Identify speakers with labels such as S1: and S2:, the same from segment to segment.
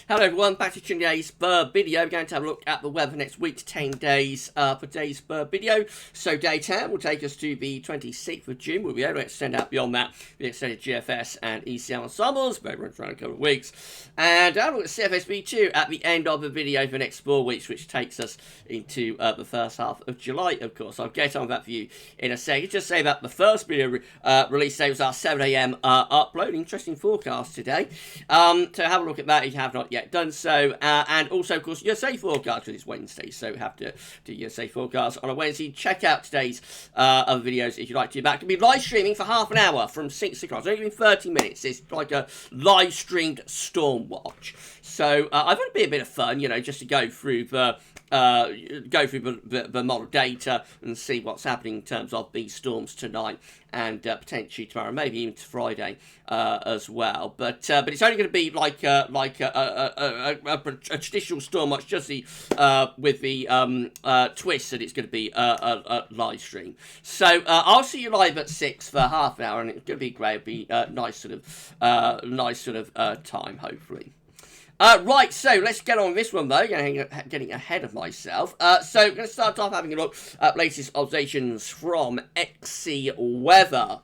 S1: Hello everyone, back to today's bird video. We're going to have a look at the weather next week, 10 days for today's bird video. So day 10 will take us to the 26th of June. We'll be able to extend out beyond that with the extended GFS and ECL ensembles, but runs around a couple of weeks. And I'll look at CFSV2 at the end of the video for the next 4 weeks, which takes us into the first half of July, of course. I'll get on that for you in a second. Just say that the first video release day was our 7 AM upload. Interesting forecast today. To have a look at that if you have not yet done so, and also of course USA forecast, because it's Wednesday, so have to do USA forecast on a Wednesday. Check out today's other videos if you'd like to. That can be live streaming for half an hour from 6 o'clock. It's only been 30 minutes. It's like a live streamed storm watch. So I thought it'd be a bit of fun, you know, just to go through the model data and see what's happening in terms of these storms tonight and potentially tomorrow, maybe even to Friday as well. But it's only going to be like a traditional storm watch, just with the twist that it's going to be a live stream. So I'll see you live at 6 for half an hour, and it's going to be great. It'll be a nice sort of time, hopefully. Right, so let's get on with this one though, getting ahead of myself. So I'm going to start off having a look at latest observations from XC Weather.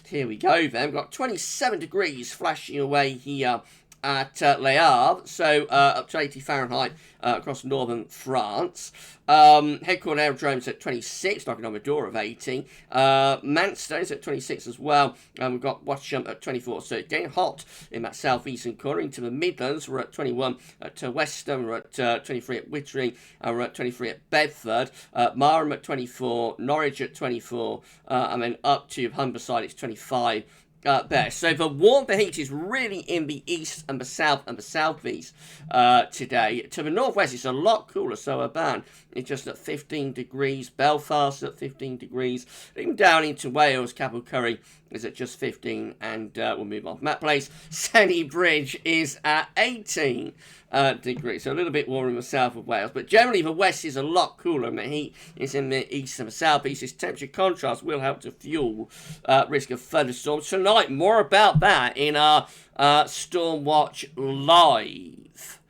S1: Here we go then. We've got 27 degrees flashing away here at Le Havre, so up to 80 Fahrenheit across northern France. Headquarter aerodrome's at 26, knocking on the door of 18. Manston's at 26 as well. We've got Watcham at 24, so it's getting hot in that southeastern corner. Into the Midlands, we're at 21 at Weston, we're at 23 at Wittering, and we're at 23 at Bedford. Marham at 24, Norwich at 24, and then up to Humberside, it's 25. There. So the warmth, the heat is really in the east and the south and the southeast today. To the northwest, it's a lot cooler. So Urban is just at 15 degrees. Belfast at 15 degrees. Even down into Wales, Capel Curry is at just 15. And we'll move on from that place. Senny Bridge is at 18 degrees. So a little bit warmer in the south of Wales. But generally, the west is a lot cooler. And the heat is in the east and the southeast. This temperature contrast will help to fuel risk of thunderstorms tonight. More about that in our Storm Watch Live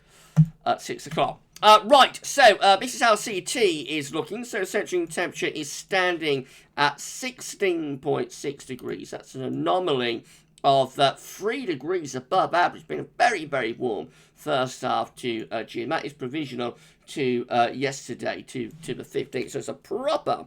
S1: at 6 o'clock. Right, so this is how CT is looking. So central temperature is standing at 16.6 degrees. That's an anomaly of 3 degrees above average. It's been a very, very warm first half to June. That is provisional to yesterday, to the 15th. So it's a proper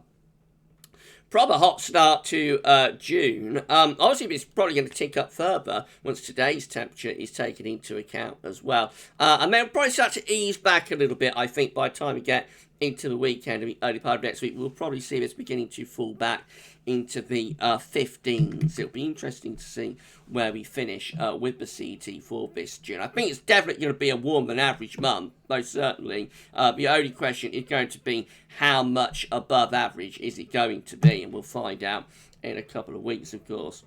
S1: hot start to June. Obviously, it's probably going to tick up further once today's temperature is taken into account as well. And then we'll probably start to ease back a little bit, I think, by the time we get into the weekend and the early part of next week. We'll probably see this beginning to fall back into the 15s. It'll be interesting to see where we finish with the CET for this June. I think it's definitely going to be a warmer than average month, most certainly. The only question is going to be how much above average is it going to be, and we'll find out in a couple of weeks, of course.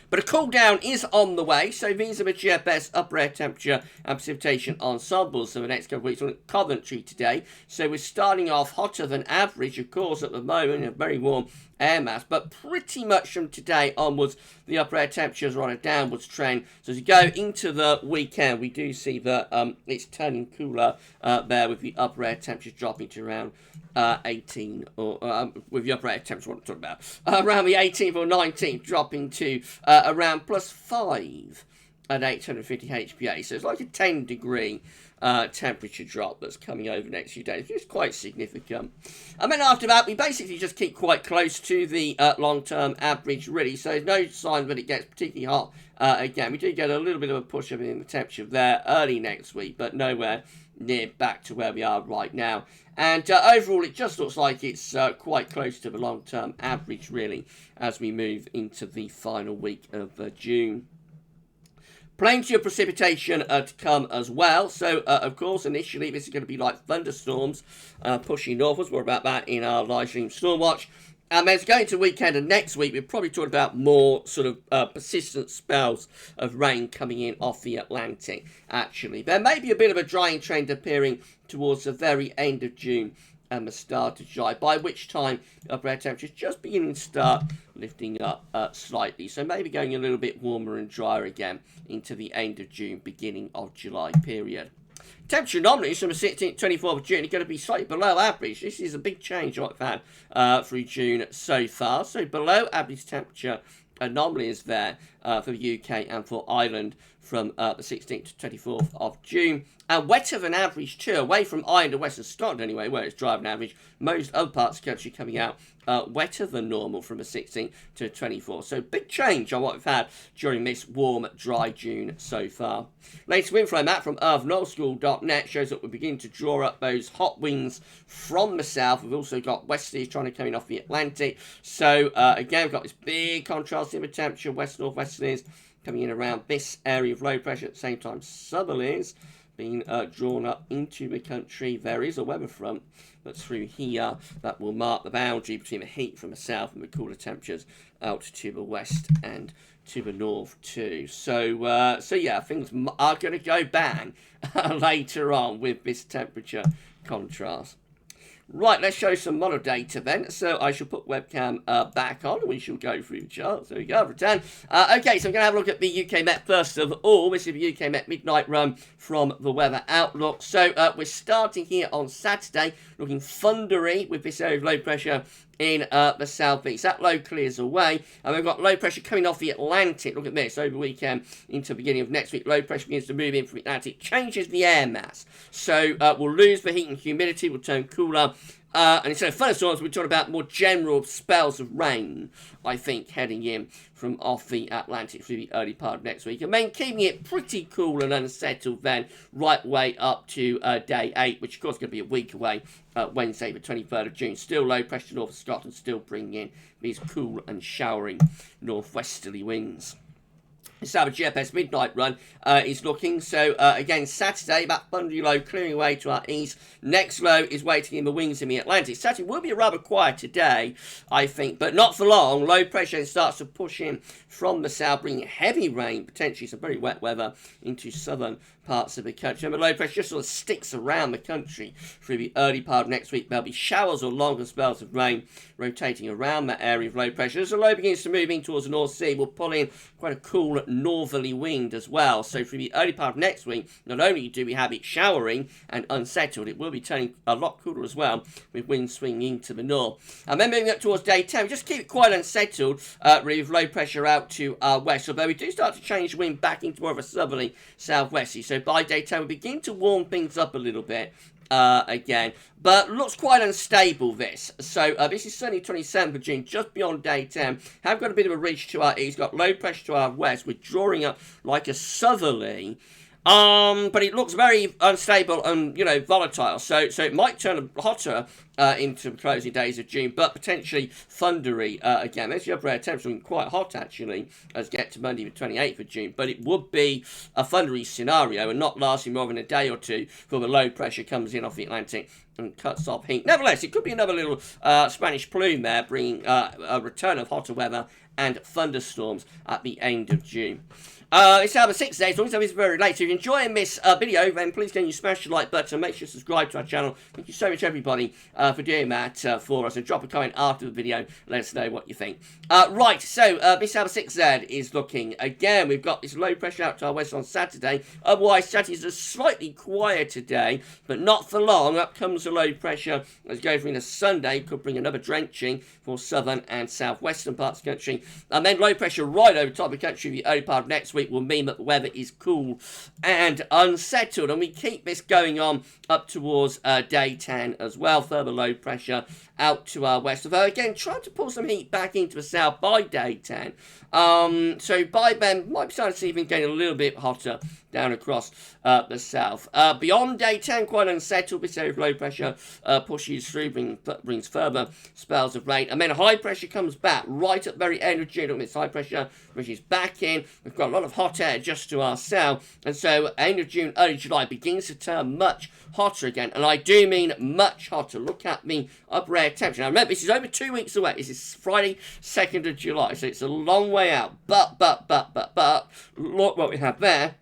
S1: But a cool down is on the way, so these are the GFS upper air temperature and precipitation ensembles for the next couple of weeks. We're at Coventry today, so we're starting off hotter than average, of course, at the moment, a very warm air mass, but pretty much from today onwards, the upper air temperatures are on a downwards trend. So as you go into the weekend, we do see that it's turning cooler there, with the upper air temperatures dropping to around 18, or with the upper air temperature, what I'm talking about, around the 18th or 19th, dropping to around +5 at 850 HPA. So it's like a 10 degree temperature drop that's coming over the next few days, which is quite significant. And then after that, we basically just keep quite close to the long-term average, really. So there's no sign that it gets particularly hot again. We do get a little bit of a push up in the temperature there early next week, but nowhere near back to where we are right now. And overall, it just looks like it's quite close to the long-term average, really, as we move into the final week of June. Plenty of precipitation to come as well. So, of course, initially, this is going to be like thunderstorms pushing northwards. We're about that in our live stream storm watch. And then going to weekend and next week, we're probably talking about more sort of persistent spells of rain coming in off the Atlantic, actually. There may be a bit of a drying trend appearing towards the very end of June and the start of July, by which time upper air temperatures just beginning to start lifting up slightly. So maybe going a little bit warmer and drier again into the end of June, beginning of July period. Temperature anomalies from the 16th to 24th of June are going to be slightly below average. This is a big change what I've had through June so far. So below average temperature anomalies there for the UK and for Ireland from the 16th to 24th of June. And wetter than average too, away from Ireland and Western Scotland anyway, where it's dry than average. Most other parts of the country coming out wetter than normal from the 16th to 24th. So big change on what we've had during this warm, dry June so far. Latest wind flow map from earthnullschool.net shows that we're beginning to draw up those hot winds from the south. We've also got westerlies trying to come in off the Atlantic. So again, we've got this big contrast in the temperature, west-northwesterlies coming in around this area of low pressure. At the same time, southerlies being drawn up into the country. There is a weather front that's through here that will mark the boundary between the heat from the south and the cooler temperatures out to the west and to the north too. So yeah, things are going to go bang later on with this temperature contrast. Right, let's show some model data then. So I shall put webcam back on and we shall go through the charts. There we go, return. Okay, so I'm going to have a look at the UK Met first of all. This is the UK Met midnight run from the Weather Outlook. So we're starting here on Saturday, looking thundery with this area of low pressure in the southeast. That low clears away, and we've got low pressure coming off the Atlantic. Look at this, over the weekend into the beginning of next week, low pressure begins to move in from the Atlantic, changes the air mass. So we'll lose the heat and humidity, will turn cooler. And instead of thunderstorms, we're talking about more general spells of rain, I think, heading in from off the Atlantic through the early part of next week. And then keeping it pretty cool and unsettled then, right way up to day 8, which of course is going to be a week away, Wednesday the 23rd of June. Still low pressure north of Scotland, still bringing in these cool and showering northwesterly winds. This is how the GFS midnight run is looking. So again, Saturday, that thundery low clearing away to our east. Next low is waiting in the wings in the Atlantic. Saturday will be a rather quieter day, I think, but not for long. Low pressure starts to push in from the south, bringing heavy rain, potentially some very wet weather into southern parts of the country. And the low pressure just sort of sticks around the country through the early part of next week. There'll be showers or longer spells of rain rotating around that area of low pressure. As the low begins to move in towards the North Sea, we'll pull in quite a cool northerly wind as well. So through the early part of next week, not only do we have it showering and unsettled, it will be turning a lot cooler as well, with winds swinging into the north. And then moving up towards day 10, we just keep it quite unsettled, really, with low pressure out to our west. Although we do start to change the wind back into more of a southerly southwesterly. So by day 10, we begin to warm things up a little bit again, but looks quite unstable this. So this is certainly 27th of June, just beyond day 10. Have got a bit of a ridge to our east, got low pressure to our west. We're drawing up like a southerly, but it looks very unstable and, you know, volatile. So it might turn hotter into the closing days of June, but potentially thundery again. There's the upper air temperature looking quite hot, actually, as we get to Monday the 28th of June. But it would be a thundery scenario and not lasting more than a day or two before the low pressure comes in off the Atlantic and cuts off heat. Nevertheless, it could be another little Spanish plume there, bringing a return of hotter weather and thunderstorms at the end of June. It's now the 6th day, as long as it's very late. So if you're enjoying this video, then please can you smash the like button, make sure to subscribe to our channel. Thank you so much, everybody, for doing that for us. And drop a comment after the video, let us know what you think. Right, so this is how the 6Z is looking. Again, we've got this low pressure out to our west on Saturday. Otherwise, Saturday's a slightly quieter day, but not for long. Up comes the low pressure as we go through into Sunday. Could bring another drenching for southern and southwestern parts of the country. And then low pressure right over top of the country the early part of next week will mean that the weather is cool and unsettled, and we keep this going on up towards day 10 as well. Further low pressure out to our west, although again trying to pull some heat back into the south by day 10. So by then might be starting to see even getting a little bit hotter down across the south. Beyond day 10, quite unsettled. This area of low pressure pushes through, brings further spells of rain, and then high pressure comes back right at the very end of June. Look at this high pressure, which is back in. We've got a lot of hot air just to our south, and so end of June, early July begins to turn much hotter again, and I do mean much hotter. Look at the upper air temperature. Now remember, this is over 2 weeks away. This is Friday, 2nd of July, so it's a long way out. But look what we have there.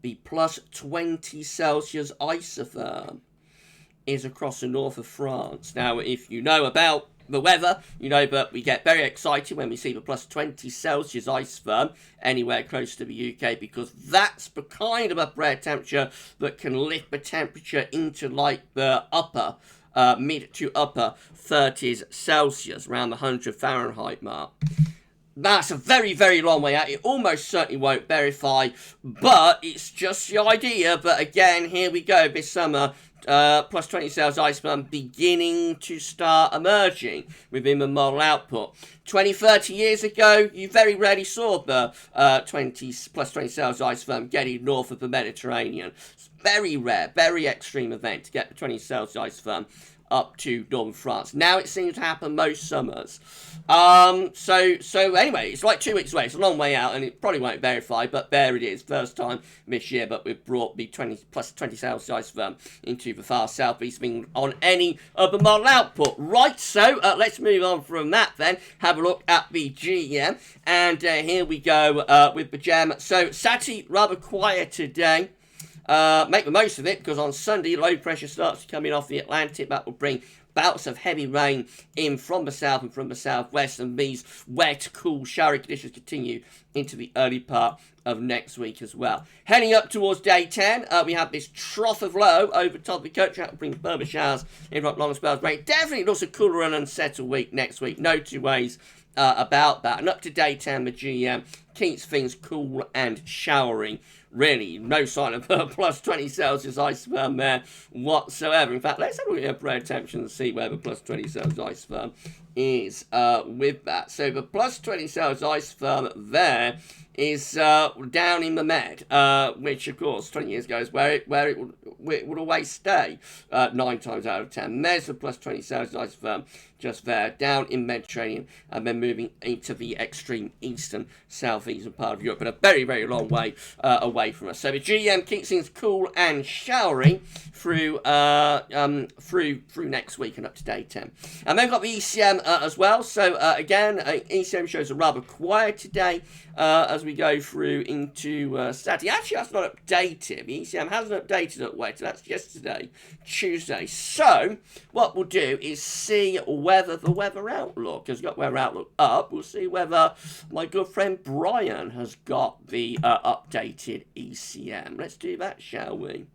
S1: The plus 20 Celsius isotherm is across the north of France. Now, if you know about the weather, you know, but we get very excited when we see the plus 20 Celsius isotherm anywhere close to the UK, because that's the kind of upper temperature that can lift the temperature into like the upper mid to upper 30s Celsius, around the 100 Fahrenheit mark. That's a very, very long way out. It almost certainly won't verify, but it's just the idea. But again, here we go. This summer, plus 20 Celsius isotherm beginning to start emerging within the model output. 20, 30 years ago, you very rarely saw the plus 20 Celsius isotherm getting north of the Mediterranean. It's very rare, very extreme event to get the 20 Celsius isotherm up to northern France. Now it seems to happen most summers. So anyway, it's like 2 weeks away. It's a long way out, and it probably won't verify, but there it is. First time this year, but we've brought the plus 20 Celsius isotherm into the far southeast England on any of the model output. Right, so let's move on from that then. Have a look at the GEM, and here we go with the GEM. So Saturday, rather quiet today. Make the most of it, because on Sunday low pressure starts to come in off the Atlantic. That will bring bouts of heavy rain in from the south and from the southwest, and these wet, cool, showery conditions continue into the early part of next week as well. Heading up towards day 10, we have this trough of low over top of the country. That will bring further showers, interrupt long spells of rain. Definitely looks a cooler and unsettled week next week. No two ways about that. And up to day 10, the GEM keeps things cool and showery. Really, no sign of plus 20 Celsius isotherm there whatsoever. In fact, let's have a look at the upper temperature and see where the plus 20 Celsius isotherm is with that. So the plus 20 Celsius isotherm there is down in the Med, which of course 20 years ago is where it would always stay 9 times out of 10. And there's the plus 20 Celsius isotherm just there, down in Mediterranean, and then moving into the extreme eastern, southeastern part of Europe, but a very, very long way away from us. So the GEM keeps things cool and showery through next week and up to day 10. And then we've got the ECM as well. So again, ECM shows a rather quiet today as we go through into Saturday. Actually, that's not updated. The ECM hasn't updated it yet. That's yesterday, Tuesday. So what we'll do is see whether the weather outlook has got weather outlook up. We'll see whether my good friend Brian has got the updated ECM. Let's do that, shall we?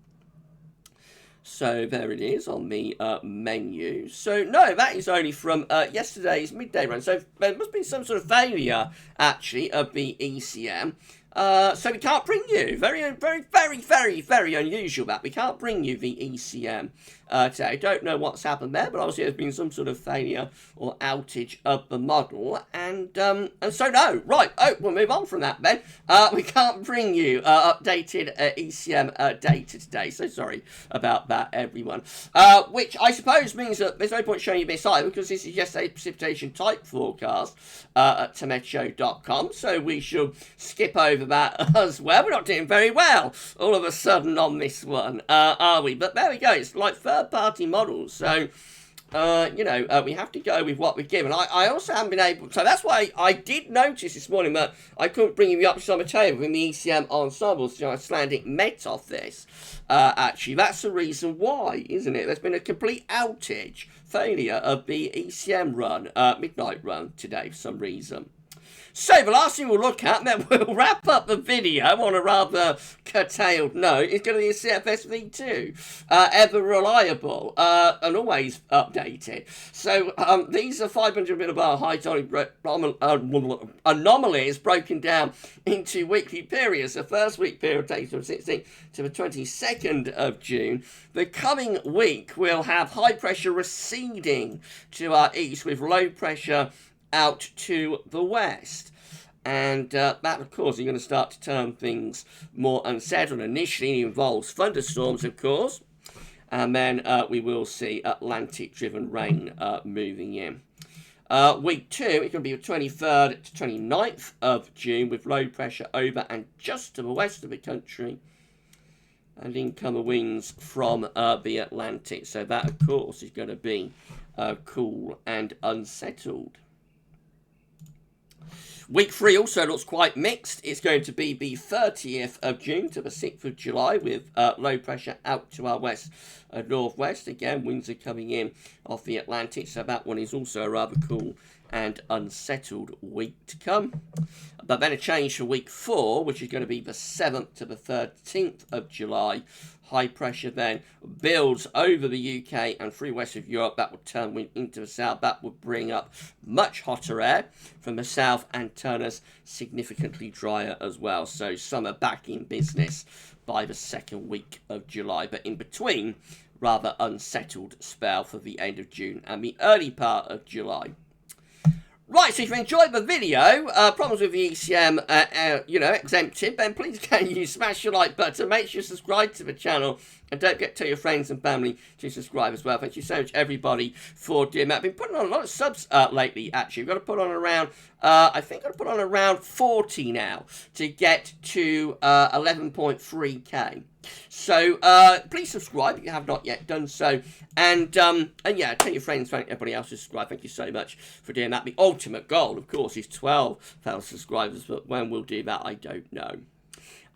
S1: So there it is on the menu. So no, that is only from yesterday's midday run. So there must be some sort of failure, actually, of the ECM. So we can't bring you, very unusual that we can't bring you the ECM today. I don't know what's happened there, but obviously there's been some sort of failure or outage of the model, and so no, right, we'll move on from that then. We can't bring you updated ECM data today, so sorry about that, everyone. Which I suppose means that there's no point showing you this either, because this is yesterday's precipitation type forecast at temetshow.com, so we should skip over that as well. We're not doing very well all of a sudden on this one, are we? But there we go. It's like third-party models, so we have to go with what we're given. I also haven't been able, so that's why I did notice this morning that I couldn't bring you up to the table in the ECM ensembles, so Icelandic Met off this. Actually, that's the reason why, isn't it? There's been a complete outage, failure of the ECM run, midnight run today for some reason. So the last thing we'll look at, and then we'll wrap up the video on a rather curtailed note, is going to be a CFS V2. Ever reliable and always updated. So these are 500 millibar high tonic anomalies broken down into weekly periods. The first week period takes from 16th to the 22nd of June. The coming week will have high pressure receding to our east with low pressure out to the west. And that, of course, is going to start to turn things more unsettled. Initially, it involves thunderstorms, of course. And then we will see Atlantic-driven rain moving in. Week 2, it's going to be the 23rd to 29th of June with low pressure over and just to the west of the country. And incoming winds from the Atlantic. So that, of course, is going to be cool and unsettled. Week 3 also looks quite mixed. It's going to be the 30th of June to the 6th of July with low pressure out to our west and northwest. Again, winds are coming in off the Atlantic, so that one is also a rather cool and unsettled week to come. But then a change for week 4, which is going to be the 7th to the 13th of July. High pressure then builds over the UK and through west of Europe. That would turn wind into the south. That would bring up much hotter air from the south and turn us significantly drier as well. So summer back in business by the 2nd week of July. But in between, rather unsettled spell for the end of June and the early part of July. Right, so if you enjoyed the video, problems with the ECM, exempted, then please can you smash your like button, make sure you subscribe to the channel, and don't forget to tell your friends and family to subscribe as well. Thank you so much, everybody, for doing that. I've been putting on a lot of subs lately, actually. We've got to put on around, I think I've got to put on around 40 now to get to 11.3k. So please subscribe if you have not yet done so, and yeah, tell your friends, everybody else to subscribe. Thank you so much for doing that. The ultimate goal, of course, is 12,000 subscribers, but when we'll do that, I don't know.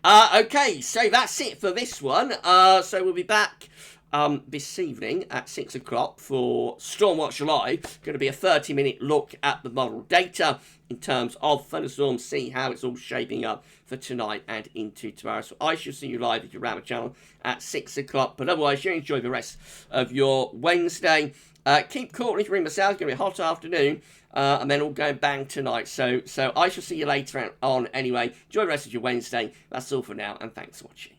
S1: Okay, so that's it for this one. So we'll be back this evening at 6 o'clock for Stormwatch Live. Going to be a 30-minute look at the model data in terms of thunderstorms, see how it's all shaping up for tonight and into tomorrow. So I shall see you live if you're around the channel at 6 o'clock. But otherwise, you enjoy the rest of your Wednesday. Keep cool if you're in the south. It's going to be a hot afternoon. And then all going bang tonight. So I shall see you later on anyway. Enjoy the rest of your Wednesday. That's all for now, and thanks for watching.